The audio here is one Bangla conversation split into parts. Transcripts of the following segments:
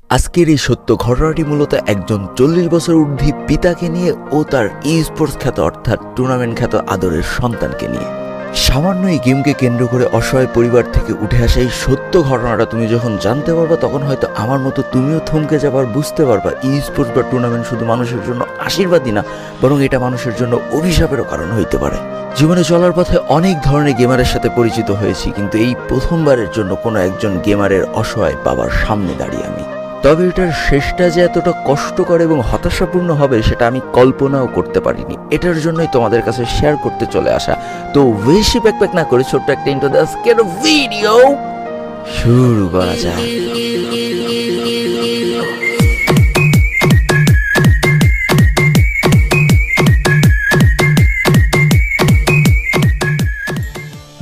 আজকের এই সত্য ঘটনাটি মূলত একজন 40 বছর ঊর্ধ্বে পিতাকে নিয়ে ও তার স্পোর্টস খ্যাত অর্থাৎ টুর্নামেন্ট খ্যাত আদরের সন্তানকে নিয়ে। সামান্য এই গেমকে কেন্দ্র করে অসহায় পরিবার থেকে উঠে আসা এই সত্য ঘটনাটা তুমি যখন জানতে পারবা তখন হয়তো আমার মতো তুমিও থমকে যাবার বুঝতে পারবা স্পোর্টস বা টুর্নামেন্ট শুধু মানুষের জন্য আশীর্বাদই না, বরং এটা মানুষের জন্য অভিশাপেরও কারণ হইতে পারে। জীবনে চলার পথে অনেক ধরনের গেমারের সাথে পরিচিত হয়েছি, কিন্তু এই প্রথমবারের জন্য কোনো একজন গেমারের অসহায় বাবার সামনে দাঁড়িয়ে আমি। তবে এটার শেষটা যে এতটা কষ্টকর এবং হতাশাপূর্ণ হবে সেটা আমি কল্পনাও করতে পারিনি। এটার জন্যই তোমাদের কাছে শেয়ার করতে চলে আসা। তো বেশি প্যাক না করে ছোট্ট একটা ইন্ট্রো দিয়ে আজকের ভিডিও শুরু করা যাক।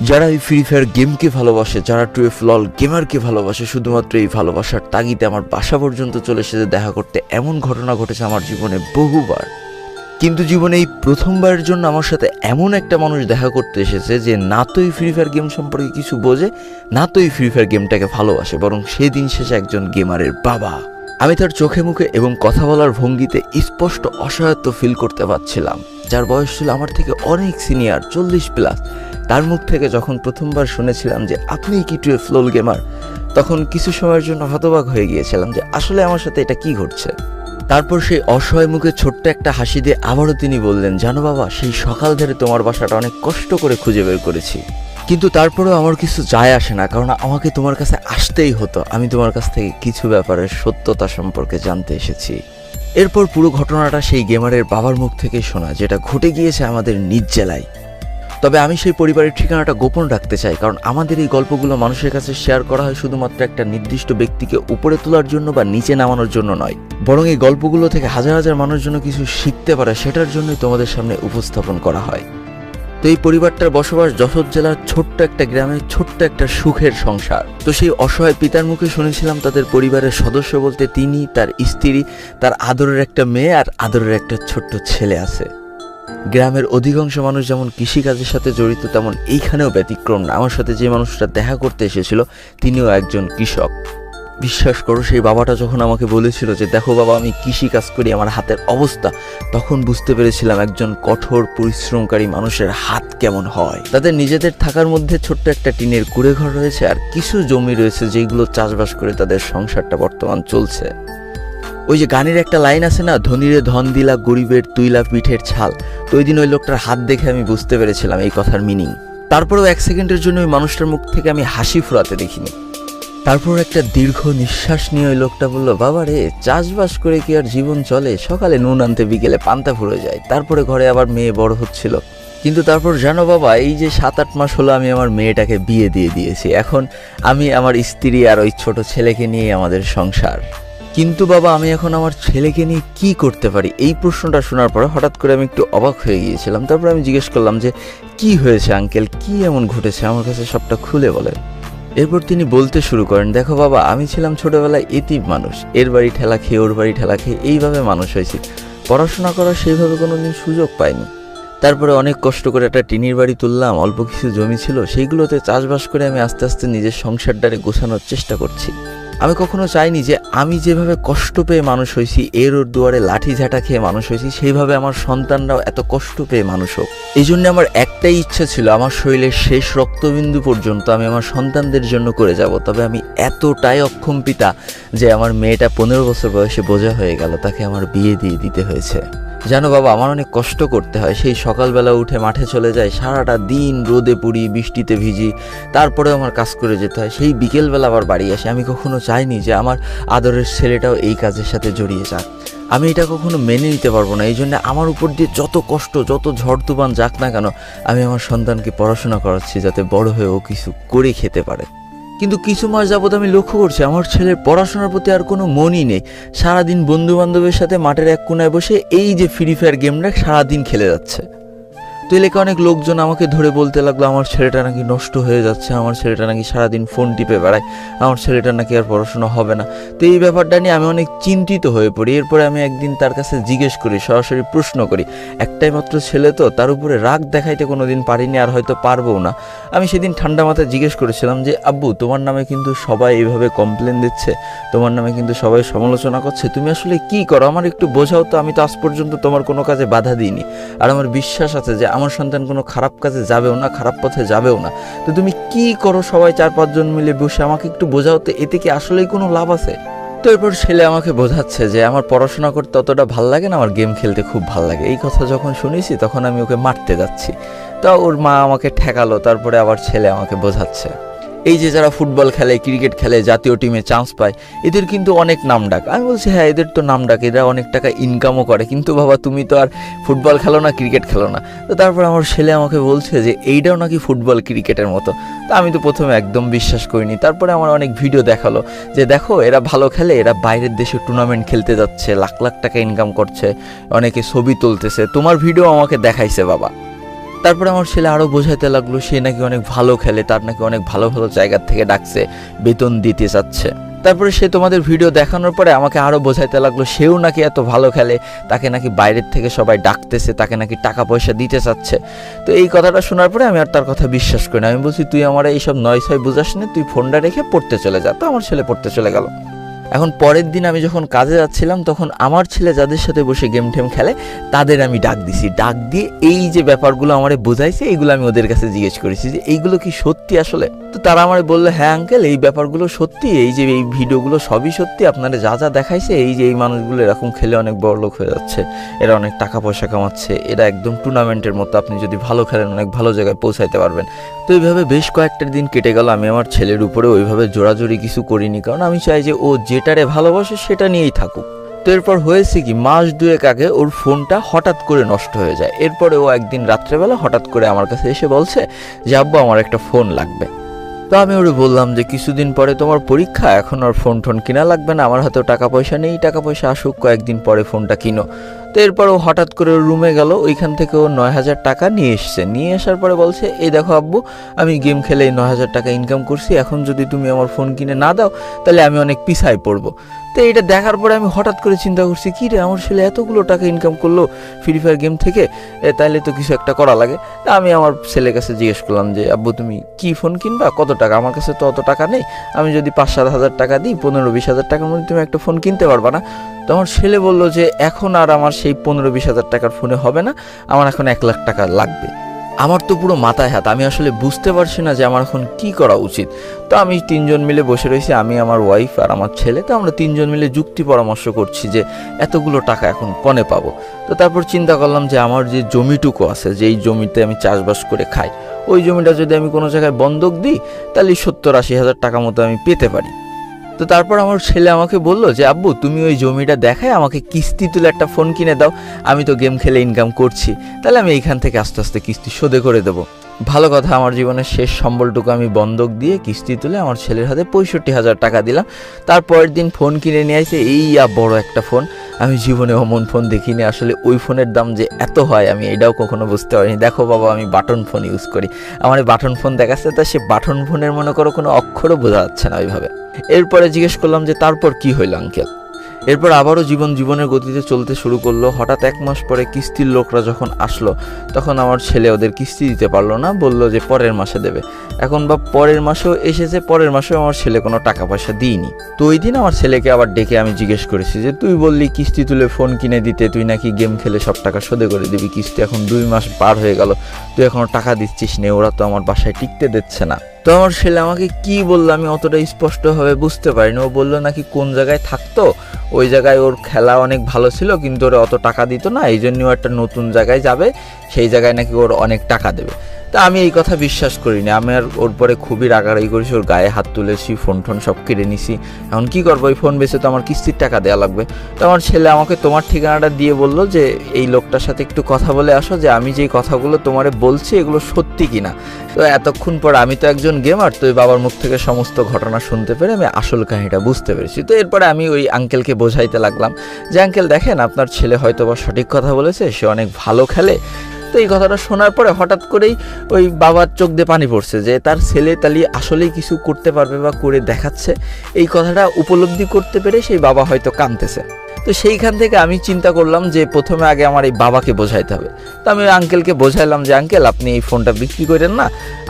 যারা এই ফ্রি ফায়ার গেমকে ভালোবাসে, যারা 12 লল গেমারকে ভালোবাসে, শুধুমাত্র এই ভালোবাসার তাগিদে আমার বাসা পর্যন্ত চলে এসেছে দেখা করতে, এমন ঘটনা ঘটেছে আমার জীবনে বহুবার। কিন্তু জীবনে এই প্রথমবারের জন্য আমার সাথে এমন একটা মানুষ দেখা করতে এসেছে যে না তো এই ফ্রি ফায়ার গেম সম্পর্কে কিছু বোঝে, না তো এই ফ্রি ফায়ার গেমটাকে ভালোবাসে, বরং সেদিন শেষে একজন গেমারের বাবা। আমি তার চোখে মুখে এবং কথা বলার ভঙ্গিতে স্পষ্ট অসহায়ত্ব ফিল করতে পারছিলাম। যার বয়স ছিল আমার থেকে অনেক সিনিয়র, 40+। তার মুখ থেকে যখন প্রথমবার শুনেছিলাম যে আপনি কি 12 লল গেমার, তখন কিছু সময়ের জন্য হতবাক হয়ে গিয়েছিলাম যে আসলে আমার সাথে এটা কি ঘটছে। তারপর সেই অসহায় মুখে ছোট্ট একটা হাসি দিয়ে আবারও তিনি বললেন, জানো বাবা, সেই সকাল ধরে তোমার বাসাটা অনেক কষ্ট করে খুঁজে বের করেছি, কিন্তু তারপরেও আমার কিছু যায় আসে না, কারণ আমাকে তোমার কাছে আসতেই হতো। আমি তোমার কাছ থেকে কিছু ব্যাপারের সত্যতা সম্পর্কে জানতে এসেছি। এরপর পুরো ঘটনাটা সেই গেমারের বাবার মুখ থেকে শোনা, যেটা ঘটে গিয়েছে আমাদের নিজ জেলায়। তবে আমি সেই পরিবারের ঠিকানাটা গোপন রাখতে চাই, কারণ আমাদের এই গল্পগুলো মানুষের কাছে শেয়ার করা হয় শুধুমাত্র একটা নির্দিষ্ট ব্যক্তিকে উপরে তোলার জন্য বা নিচে নামানোর জন্য নয়, বরং এই গল্পগুলো থেকে হাজার হাজার মানুষ যেন কিছু শিখতে পারে সেটার জন্যই তোমাদের সামনে উপস্থাপন করা হয়। তো এই পরিবারটার বসবাস যশোর জেলার ছোট্ট একটা গ্রামে, ছোট্ট একটা সুখের সংসার। তো সেই অসহায় পিতার মুখে শুনেছিলাম তাদের পরিবারের সদস্য বলতে তিনি, তার স্ত্রী, তার আদরের একটা মেয়ে আর আদরের একটা ছোট্ট ছেলে আছে। গ্রামের অধিকাংশ মানুষ যেমন কৃষিকাজের সাথে জড়িত, তেমন এইখানেও ব্যতিক্রম না। আমার সাথে যে মানুষটা দেখা করতে এসেছিল তিনিও একজন কৃষক। বিশ্বাস করো, সেই বাবাটা যখন আমাকে বলেছিল যে দেখো বাবা, আমি কৃষি কাজ করি, আমার হাতের অবস্থা, তখন বুঝতে পেরেছিলাম একজন কঠোর পরিশ্রমকারী মানুষের হাত কেমন হয়। তাদের নিজেদের থাকার মধ্যে ছোট্ট একটা টিনের কুড়ে ঘর রয়েছে আর কিছু জমি রয়েছে যেগুলো চাষবাস করে তাদের সংসারটা বর্তমান চলছে। ওই যে গানের একটা লাইন আছে না, ধনীরে ধন দিলা, গরিবের তুইলা পিঠের ছাল। তো ওই দিন ওই লোকটার হাত দেখে আমি বুঝতে পেরেছিলাম এই কথার মিনিং। তারপরেও 1 সেকেন্ডের জন্য ওই মানুষটার মুখ থেকে আমি হাসি ফুরাতে দেখিনি। তারপর একটা দীর্ঘ নিঃশ্বাস নিয়ে ওই লোকটা বলল, বাবা রে, চাষবাস করে কি আর জীবন চলে? সকালে নুন আনতে বিকেলে পান্তা ফুরে যায়, তারপরে ঘরে আবার মেয়ে বড় হচ্ছিল। কিন্তু তারপর জানো বাবা, এই যে 7-8 মাস হলো আমি আমার মেয়েটাকে বিয়ে দিয়ে দিয়েছি। এখন আমি, আমার স্ত্রী আর ওই ছোট ছেলেকে নিয়ে আমাদের সংসার। কিন্তু বাবা, আমি এখন আমার ছেলেকে নিয়ে কি করতে পারি? এই প্রশ্নটা শোনার পরে হঠাৎ করে আমি একটু অবাক হয়ে গিয়েছিলাম। তারপর আমি জিজ্ঞেস করলাম যে কি হয়েছে আঙ্কেল, কি এমন ঘটেছে, আমার কাছে সবটা খুলে বলেন। এরপর তিনি বলতে শুরু করেন, দেখো বাবা, আমি ছিলাম ছোটবেলায় এতিম মানুষ, এর বাড়ি ঠেলা খেয়ে ওর বাড়ি ঠেলা খেয়ে এইভাবে মানুষ হয়েছি। পড়াশোনা করার সেইভাবে কোনোদিন সুযোগ পাইনি। তারপরে অনেক কষ্ট করে একটা টিনের বাড়ি তুললাম, অল্প কিছু জমি ছিল, সেইগুলোতে চাষবাস করে আমি আস্তে আস্তে নিজের সংসারটারে গোছানোর চেষ্টা করছি। আমি কখনো চাইনি যে আমি যেভাবে কষ্ট পেয়ে মানুষ হয়েছি, এর ওর দুয়ারে লাঠি ঝাঁটা খেয়ে মানুষ হয়েছি, সেইভাবে আমার সন্তানরাও এত কষ্ট পেয়ে মানুষ হোক। এই জন্য আমার একটাই ইচ্ছা ছিল, আমার শরীরের শেষ রক্তবিন্দু পর্যন্ত আমি আমার সন্তানদের জন্য করে যাব। তবে আমি এতটাই অক্ষম পিতা যে আমার মেয়েটা 15 বছর বয়সে বোঝা হয়ে গেল, তাকে আমার বিয়ে দিয়ে দিতে হয়েছে। জানো বাবা, আমার অনেক কষ্ট করতে হয়। সেই সকালবেলা উঠে মাঠে চলে যায়, সারাটা দিন রোদে পুড়ি, বৃষ্টিতে ভিজি, তারপরে আমার কাজ করে যেতে হয়। সেই বিকেলবেলা আবার বাড়ি আসে। আমি কখনো চাইনি যে আমার আদরের ছেলেটাও এই কাজের সাথে জড়িয়ে যাক। আমি এটা কখনো মেনে নিতে পারবো না। এই জন্য আমার উপর দিয়ে যত কষ্ট, যত ঝড় তুফান যাক না কেন, আমি আমার সন্তানকে পড়াশোনা করাচ্ছি যাতে বড় হয়ে ও কিছু করে খেতে পারে। কিন্তু কিছু মাস যাবত আমি লক্ষ্য করছি আমার ছেলের পড়াশোনার প্রতি আর কোনো মনই নেই। সারাদিন বন্ধু বান্ধবের সাথে মাঠের এক কোনায় বসে এই যে ফ্রি ফায়ার গেমটা সারাদিন খেলে যাচ্ছে। তো এলাকায় অনেক লোকজন আমাকে ধরে বলতে লাগলো আমার ছেলেটা নাকি নষ্ট হয়ে যাচ্ছে, আমার ছেলেটা নাকি সারাদিন ফোন টিপে বেড়ায়, আমার ছেলেটা নাকি আর পড়াশোনা হবে না। তো এই ব্যাপারটা নিয়ে আমি অনেক চিন্তিত হয়ে পড়ি। এরপরে আমি একদিন তার কাছে জিজ্ঞেস করি, সরাসরি প্রশ্ন করি, একটাই মাত্র ছেলে তো, তার উপরে রাগ দেখাইতে কোনোদিন পারিনি, আর হয়তো পারবও না। আমি সেদিন ঠান্ডা মাথায় জিজ্ঞেস করেছিলাম যে আব্বু, তোমার নামে কিন্তু সবাই এইভাবে কমপ্লেন দিচ্ছে, তোমার নামে কিন্তু সবাই সমালোচনা করছে, তুমি আসলে কি করো আমার একটু বোঝাও তো, আমি তো আজ পর্যন্ত তোমার কোনো কাজে বাধা দিইনি, আর আমার বিশ্বাস আছে যে আমার সন্তান কোনো খারাপ কাজে যাবেও না, খারাপ পথে যাবেও না, তো তুমি কি করো সবাই 4-5 জন মিলে বসে, আমাকে একটু বোঝাও তো, এতে কি আসলেই কোনো লাভ আছে? তো এরপর ছেলে আমাকে বোঝাচ্ছে যে আমার পড়াশোনা করতে অতটা ভাল লাগে না, আমার গেম খেলতে খুব ভাল লাগে। এই কথা যখন শুনেছি তখন আমি ওকে মারতে যাচ্ছি, তা ওর মা আমাকে ঠেকালো। তারপরে আবার ছেলে আমাকে বোঝাচ্ছে এই যে যারা ফুটবল খেলে, ক্রিকেট খেলে, জাতীয় টিমে চান্স পায়, এদের কিন্তু অনেক নাম ডাক। আমি বলছি হ্যাঁ, এদের তো নাম ডাক, এরা অনেক টাকা ইনকামও করে, কিন্তু বাবা তুমি তো আর ফুটবল খেলো না, ক্রিকেট খেলো না। তো তারপর আমার ছেলে আমাকে বলছে যে এইটাও নাকি ফুটবল ক্রিকেটের মতো। তা আমি তো প্রথমে একদম বিশ্বাস করিনি। তারপরে আমার অনেক ভিডিও দেখালো যে দেখো এরা ভালো খেলে, এরা বাইরের দেশে টুর্নামেন্ট খেলতে যাচ্ছে, লাখ লাখ টাকা ইনকাম করছে, অনেকে ছবি তুলতেছে, তোমার ভিডিও আমাকে দেখাইছে বাবা। তারপরে আমার ছেলে আরও বোঝাইতে লাগলো সে নাকি অনেক ভালো খেলে, তার নাকি অনেক ভালো ভালো জায়গার থেকে ডাকছে, বেতন দিতে চাচ্ছে। তারপরে সে তোমাদের ভিডিও দেখানোর পরে আমাকে আরও বোঝাইতে লাগলো সেও নাকি এত ভালো খেলে, তাকে নাকি বাইরের থেকে সবাই ডাকতেছে, তাকে নাকি টাকা পয়সা দিতে চাচ্ছে। তো এই কথাটা শোনার পরে আমি আর তার কথা বিশ্বাস করি না। আমি বলছি তুই আমার এইসব নয় ছয় বুঝাস না, তুই ফোনটা রেখে পড়তে চলে যা। তো আমার ছেলে পড়তে চলে গেল। এখন পরের দিন আমি যখন কাজে যাচ্ছিলাম তখন আমার ছেলে যাদের সাথে বসে গেম টেম খেলে তাদের আমি ডাক দিছি, ডাক দিয়ে এই যে ব্যাপারগুলো আমারে বোঝাইছে এইগুলো আমি ওদের কাছে জিজ্ঞেস করেছি যে এইগুলো কি সত্যি আসলে। তো তারা আমারে বললো হ্যাঁ আঙ্কেল, এই ব্যাপারগুলো সত্যি, এই যে এই ভিডিওগুলো সবই সত্যি, আপনারা যা যা দেখাইছে, এই যে এই মানুষগুলো এরকম খেলে অনেক বড় লোক হয়ে যাচ্ছে, এরা অনেক টাকা পয়সা কামাচ্ছে, এরা একদম টুর্নামেন্টের মতো, আপনি যদি ভালো খেলেন অনেক ভালো জায়গায় পৌঁছাইতে পারবেন। তো এইভাবে বেশ কয়েকটা দিন কেটে গেল। আমি আমার ছেলের উপরে ওইভাবে জোরাজোরি কিছু করিনি, কারণ আমি চাই যে ও যেটারে ভালোবাসে সেটা নিয়েই থাকুক। তো এরপর হয়েছে কি, মাস 2 আগে ওর ফোনটা হঠাৎ করে নষ্ট হয়ে যায়। এরপরে ও একদিন রাত্রেবেলা হঠাৎ করে আমার কাছে এসে বলছে যে আব্বু আমার একটা ফোন লাগবে। তো আমি ওরে বললাম যে কিছুদিন পরে তোমার পরীক্ষা, এখন আর ফোন টোন কিনা লাগবে না, আমার হাতেও টাকা পয়সা নেই, টাকা পয়সা আসুক, কয়েকদিন পরে ফোনটা কিনো। তো এরপর ও হঠাৎ করে ওর রুমে গেল, ওইখান থেকে ও 9,000 টাকা নিয়ে এসছে। নিয়ে আসার পরে বলছে এই দেখো আব্বু, আমি গেম খেলে এই 9,000 টাকা ইনকাম করছি, এখন যদি তুমি আমার ফোন কিনে না দাও তাহলে আমি অনেক পিছায় পড়বো। তো এটা দেখার পরে আমি হঠাৎ করে চিন্তা করছি কী রে, আমার ছেলে এতগুলো টাকা ইনকাম করলো ফ্রি ফায়ার গেম থেকে, তাইলে তো কিছু একটা করা লাগে। তা আমি আমার ছেলের কাছে জিজ্ঞেস করলাম যে আব্বু তুমি কি ফোন কিনবা, কত টাকা? আমার কাছে তো অত টাকা নেই, আমি যদি 5-7 হাজার টাকা দিই, 15-20 হাজার টাকার মধ্যে তুমি একটা ফোন কিনতে পারবা না? তো আমার ছেলে বললো যে এখন আর আমার সেই 15-20 হাজার টাকার ফোনে হবে না, আমার এখন 1 লাখ টাকা লাগবে। আমার তো পুরো মাথায় হাত, আমি আসলে বুঝতে পারছি না যে আমার এখন কি করা উচিত। তো আমি 3 জন মিলে বসে রয়েছি, আমি, আমার ওয়াইফ আর আমার ছেলে। তো আমরা 3 জন মিলে যুক্তি পরামর্শ করছি যে এতগুলো টাকা এখন কনে পাবো। তো তারপর চিন্তা করলাম যে আমার যে জমিটুকু আছে, যেই জমিতে আমি চাষবাস করে খাই, ওই জমিটা যদি আমি কোনো জায়গায় বন্ধক দিই তাহলে 70-80 হাজার টাকা মতো আমি পেতে পারি। তো তারপর আমার ছেলে আমাকে বললো যে আব্বু তুমি ওই জমিটা দেখায় আমাকে কিস্তি তুলে একটা ফোন কিনে দাও, আমি তো গেম খেলে ইনকাম করছি, তাহলে আমি এইখান থেকে আস্তে আস্তে কিস্তি শোধে করে দেবো। ভালো কথা, আমার জীবনের শেষ সম্বলটুকু আমি বন্ধক দিয়ে কিস্তি তুলে আমার ছেলের হাতে 65,000 টাকা দিলাম। তারপরের দিন ফোন কিনে নিয়ে আসে, এই বড় একটা ফোন, আমি জীবনে অমন ফোন দেখিনি। আসলে ওই ফোনের দাম যে এত হয় আমি এটাও কখনো বুঝতে পারিনি। দেখো বাবা, আমি বাটন ফোন ইউজ করি, আমার এই বাটন ফোন দেখাচ্ছে, তা সে বাটন ফোনের মনে করো কোনো অক্ষরও বোঝা যাচ্ছে না ওইভাবে। এরপরে জিজ্ঞেস করলাম যে তারপর কি হইল আঙ্কেল? এরপর আবারও জীবনের গতিতে চলতে শুরু করলো। হঠাৎ 1 মাস পরে কিস্তির লোকরা যখন আসলো তখন আমার ছেলে ওদের কিস্তি দিতে পারলো না, বললো যে পরের মাসে দেবে। এখন বা পরের মাসেও এসেছে, পরের মাসেও আমার ছেলে কোনো টাকা পয়সা দিইনি। তো ওই দিন আমার ছেলেকে আবার ডেকে আমি জিজ্ঞেস করেছি যে তুই বললি কিস্তি তুলে ফোন কিনে দিতে, তুই নাকি গেম খেলে সব টাকা শোধে করে দিবি, কিস্তি এখন 2 মাস পার হয়ে গেল, তুই এখনো টাকা দিচ্ছিস না, ওরা তো আমার বাসায় টিকতে দিচ্ছে না। তো আমার ছেলে আমাকে কি বললো আমি অতটা স্পষ্টভাবে বুঝতে পারিনি। ও বললো নাকি কোন জায়গায় থাকতো, ওই জায়গায় ওর খেলা অনেক ভালো ছিল কিন্তু ওরা অত টাকা দিত না, এই জন্য একটা নতুন জায়গায় যাবে, সেই জায়গায় নাকি ওর অনেক টাকা দেবে। তা আমি এই কথা বিশ্বাস করিনি, আমি আর ওর পরে খুবই রাগারাগি করেছি, ওর গায়ে হাত তুলেছি, ফোন টোন সব কেড়ে নিছি। এখন কি করবো, ওই ফোন বেচে তো আমার কিস্তির টাকা দেওয়া লাগবে। তো আমার ছেলে আমাকে তোমার ঠিকানাটা দিয়ে বললো যে এই লোকটার সাথে একটু কথা বলে আসো, যে আমি যেই কথাগুলো তোমারে বলছি এগুলো সত্যি কিনা। তো এতক্ষণ পর আমি তো একজন গেমার, তো ওই বাবার মুখ থেকে সমস্ত ঘটনা শুনতে পেরে আমি আসল কাহিনীটা বুঝতে পেরেছি। তো এরপরে আমি ওই আঙ্কেলকে বোঝাইতে লাগলাম যে আঙ্কেল দেখেন আপনার ছেলে হয়তো বা সঠিক কথা বলেছে, সে অনেক ভালো খেলে, তো এই কথাটা শোনার পরে হঠাৎ করেই ওই বাবার চোখ দিয়ে পানি পড়ছে যে তার ছেলে তালি আসলেই কিছু করতে পারবে বা করে দেখাচ্ছে, এই কথাটা উপলব্ধি করতে পেরে সেই বাবা হয়তো কাঁদতেছে। তো সেইখান থেকে আমি চিন্তা করলাম যে প্রথমে আগে আমার এই বাবাকে বোঝাইতে হবে। তো আমি আঙ্কেলকে বোঝাইলাম যে আঙ্কেল, আপনি এই ফোনটা বিক্রি করেন না,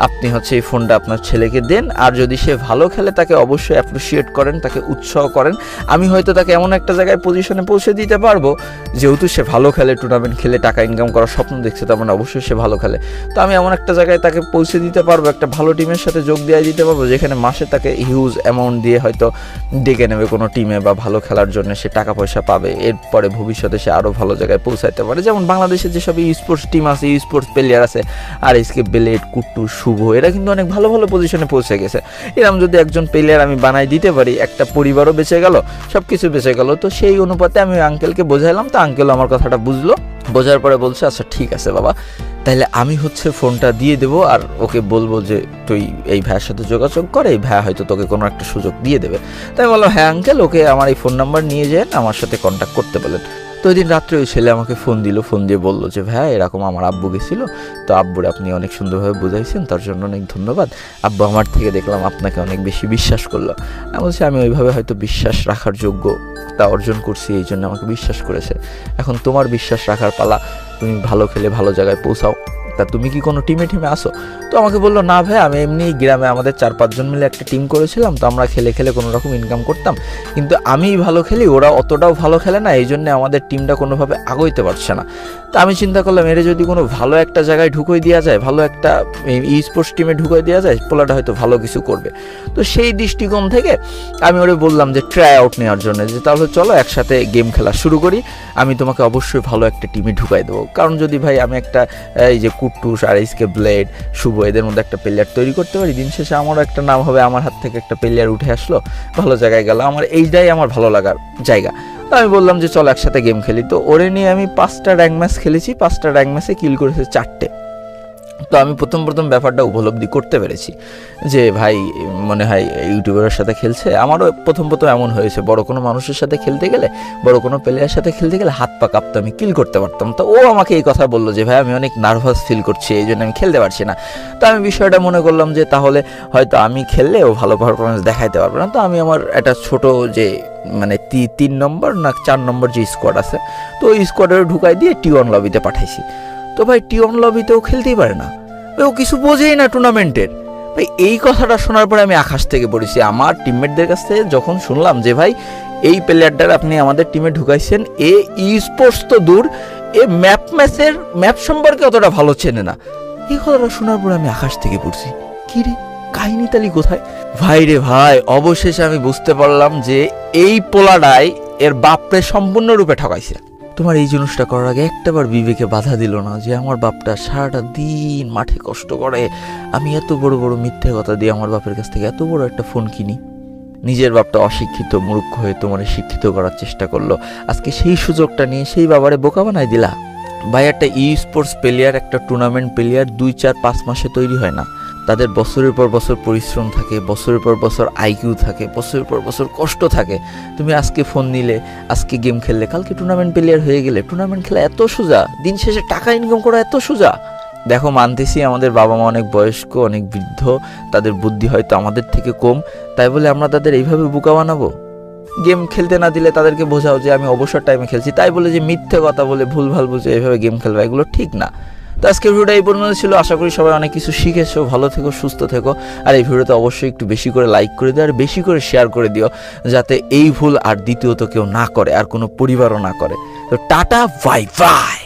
আপনি এই ফোনটা আপনার ছেলেকে দেন, আর যদি সে ভালো খেলে তাকে অবশ্যই অ্যাপ্রিসিয়েট করেন, তাকে উৎসাহ করেন। আমি হয়তো তাকে এমন একটা জায়গায় পজিশনে পৌঁছে দিতে পারবো, যেহেতু সে ভালো খেলে, টুর্নামেন্ট খেলে টাকা ইনকাম করার স্বপ্ন দেখছে, তার মানে অবশ্যই সে ভালো খেলে। তো আমি এমন একটা জায়গায় তাকে পৌঁছে দিতে পারবো, একটা ভালো টিমের সাথে যোগ দিয়ে দিতে পারবো, যেখানে মাসে তাকে হিউজ অ্যামাউন্ট দিয়ে হয়তো ডেকে নেবে কোনো টিমে, বা ভালো খেলার জন্য সে টাকা পয়সা পাবে, এরপরে ভবিষ্যতে সে আরও ভালো জায়গায় পৌঁছাতে পারে। যেমন বাংলাদেশে যেসব স্পোর্টস টিম আছে, স্পোর্টস প্লেয়ার আছে, আর এসকে বেলেট, কুট্টু, শুভ, এরা কিন্তু অনেক ভালো ভালো পজিশনে পৌঁছে গেছে। এরকম যদি একজন প্লেয়ার আমি বানাই দিতে পারি, একটা পরিবারও বেঁচে গেল, সব কিছু বেঁচে গেল। তো সেই অনুপাতে আমি আঙ্কেলকে বোঝাইলাম। তো আঙ্কেল আমার কথাটা বুঝলো, বোঝার পরে বলছে আচ্ছা ঠিক আছে বাবা, তাহলে আমি ফোনটা দিয়ে দেবো, আর ওকে বলবো যে তুই এই ভাইয়ের সাথে যোগাযোগ করে, এই ভাইয়া হয়তো তোকে কোনো একটা সুযোগ দিয়ে দেবে। তাই বললাম হ্যাঁ আঙ্কেল, ওকে আমার এই ফোন নাম্বার নিয়ে যান, আমার সাথে কন্ট্যাক্ট করতে বলেন। তো ওই দিন রাত্রে ওই ছেলে আমাকে ফোন দিল, ফোন দিয়ে বললো যে ভাইয়া এরকম আমার আব্বু গেছিল, তো আব্বুরে আপনি অনেক সুন্দরভাবে বুঝাইছেন, তার জন্য অনেক ধন্যবাদ। আব্বু আমার থেকে দেখলাম আপনাকে অনেক বেশি বিশ্বাস করলো। আমি বলছি আমি ওইভাবে হয়তো বিশ্বাস রাখার যোগ্য তা অর্জন করছি, এই জন্য আমাকে বিশ্বাস করেছে। এখন তোমার বিশ্বাস রাখার পালা, তুমি ভালো খেলে ভালো জায়গায় পৌঁছাও। তা তুমি কি কোনো টিমে আসো? তো আমাকে বললো না ভাই, আমি এমনি গ্রামে আমাদের 4-5 জন মিলে একটা টিম করেছিলাম, তো আমরা খেলে খেলে কোনো রকম ইনকাম করতাম, কিন্তু আমি ভালো খেলি, ওরা অতটাও ভালো খেলে না, এই জন্য আমাদের টিমটা কোনোভাবে আগাইতে পারছে না। তা আমি চিন্তা করলাম এর যদি কোনো ভালো একটা জায়গায় ঢুকিয়ে দেওয়া যায়, ভালো একটা স্পোর্টস টিমে ঢুকিয়ে দেওয়া যায়, পোলাটা হয়তো ভালো কিছু করবে। তো সেই দৃষ্টিকোণ থেকে আমি ওরে বললাম যে ট্রাই আউট নেওয়ার জন্য, যে তাহলে চলো একসাথে গেম খেলা শুরু করি, আমি তোমাকে অবশ্যই ভালো একটা টিমে ঢুকাই দেবো। কারণ যদি ভাই আমি একটা এই যে কুট্টুস আর এসকে ব্লেড, শুভ, এদের মধ্যে একটা প্লেয়ার তৈরি করতে পারি, দিন শেষে আমারও একটা নাম হবে, আমার হাত থেকে একটা প্লেয়ার উঠে আসলো, ভালো জায়গায় গেল, আমার এইটাই আমার ভালো লাগার জায়গা। তো আমি বললাম যে চল একসাথে গেম খেলি। তো ওরে নিয়ে আমি 5টা র্যাঙ্ক ম্যাচ খেলেছি, 5টা র্যাঙ্ক ম্যাচে কিল করেছে 4টে। তো আমি প্রথম ব্যাপারটা উপলব্ধি করতে পেরেছি যে ভাই মনে হয় ইউটিউবারের সাথে খেলছে। আমারও প্রথম এমন হয়েছে, বড় কোনো মানুষের সাথে খেলতে গেলে, বড় কোনো প্লেয়ারের সাথে খেলতে গেলে হাত পা কাঁপতো, আমি কিল করতে পারতাম। তো ও আমাকে এই কথা বললো যে ভাই আমি অনেক নার্ভাস ফিল করছি, এই জন্য আমি খেলতে পারছি না। তো আমি বিষয়টা মনে করলাম যে তাহলে হয়তো আমি খেললে ও ভালো পারফরমেন্স দেখাইতে পারবে না। তো আমি আমার একটা ছোট যে মানে 3 নম্বর না 4 নম্বর যে স্কোয়াড আছে, তো ওই স্কোয়াডে ঢুকাই দিয়ে T1 লবিতে পাঠাইছি। তো ভাই T1 লবিতেও খেলতেই পারে না, ও কিছু বোঝেই না টুর্নামেন্টের। ভাই এই কথাটা শোনার পরে আমি আকাশ থেকে পড়েছি। আমার টিমমেটদের কাছ থেকে যখন শুনলাম যে ভাই এই প্লেয়ারটার আপনি আমাদের টিমে ঢুকাইছেন, এ স্পোর্টস তো দূর, এ ম্যাপ সম্পর্কে অতটা ভালো চেনে না, এই কথাটা শোনার পরে আমি আকাশ থেকে পড়ছি। কি রে, কাহিনী তালি কোথায়? ভাই রে ভাই, অবশেষে আমি বুঝতে পারলাম যে এই পোলাডাই এর বাপরে সম্পূর্ণরূপে ঠকাইছে। তোমার এই জিনিসটা করার আগে একটাবার বিবেকে বাধা দিল না যে আমার বাপটা সারাটা দিন মাঠে কষ্ট করে, আমি এত বড় বড় মিথ্যে কথা দিয়ে আমার বাপের কাছ থেকে এত বড় একটা ফোন কিনি। নিজের বাপটা অশিক্ষিত মূর্খ হয়ে তোমার শিক্ষিত করার চেষ্টা করলো, আজকে সেই সুযোগটা নিয়ে সেই বাবারে বোকা বানাই দিলা। ভাই একটা স্পোর্টস প্লেয়ার, একটা টুর্নামেন্ট প্লেয়ার 2-4-5 মাসে তৈরি হয় না, তাদের বছরের পর বছর পরিশ্রম থাকে, বছরের পর বছর আইকিউ থাকে, বছরের পর বছর কষ্ট থাকে। তুমি আজকে ফোন নিলে, আজকে গেম খেললে, কালকে টুর্নামেন্ট প্লেয়ার হয়ে গেলে। টুর্নামেন্ট খেলা এত সোজা, দিন শেষে টাকা ইনকাম করা এত সোজা। দেখো মানতেছি আমাদের বাবা মা অনেক বয়স্ক, অনেক বৃদ্ধ, তাদের বুদ্ধি হয়তো আমাদের থেকে কম, তাই বলে আমরা তাদের এইভাবে বোকা বানাবো? গেম খেলতে না দিলে তাদেরকে বোঝাও যে আমি অবসর টাইমে খেলছি, তাই বলে যে মিথ্যে কথা বলে ভুলভাল বুঝে এইভাবে গেম খেলবে, এগুলো ঠিক না। তো আজকের ভিডিওটা এই পর্যন্ত ছিল, আশা করি সবাই অনেক কিছু শিখেছো। ভালো থেকো, সুস্থ থেকো, আর এই ভিডিওতে অবশ্যই একটু বেশি করে লাইক করে দিও আর বেশি করে শেয়ার করে দিও, যাতে এই ভুল আর দ্বিতীয়ত কেউ না করে, আর কোনো পরিবারও না করে। তো টাটা, বাই বাই।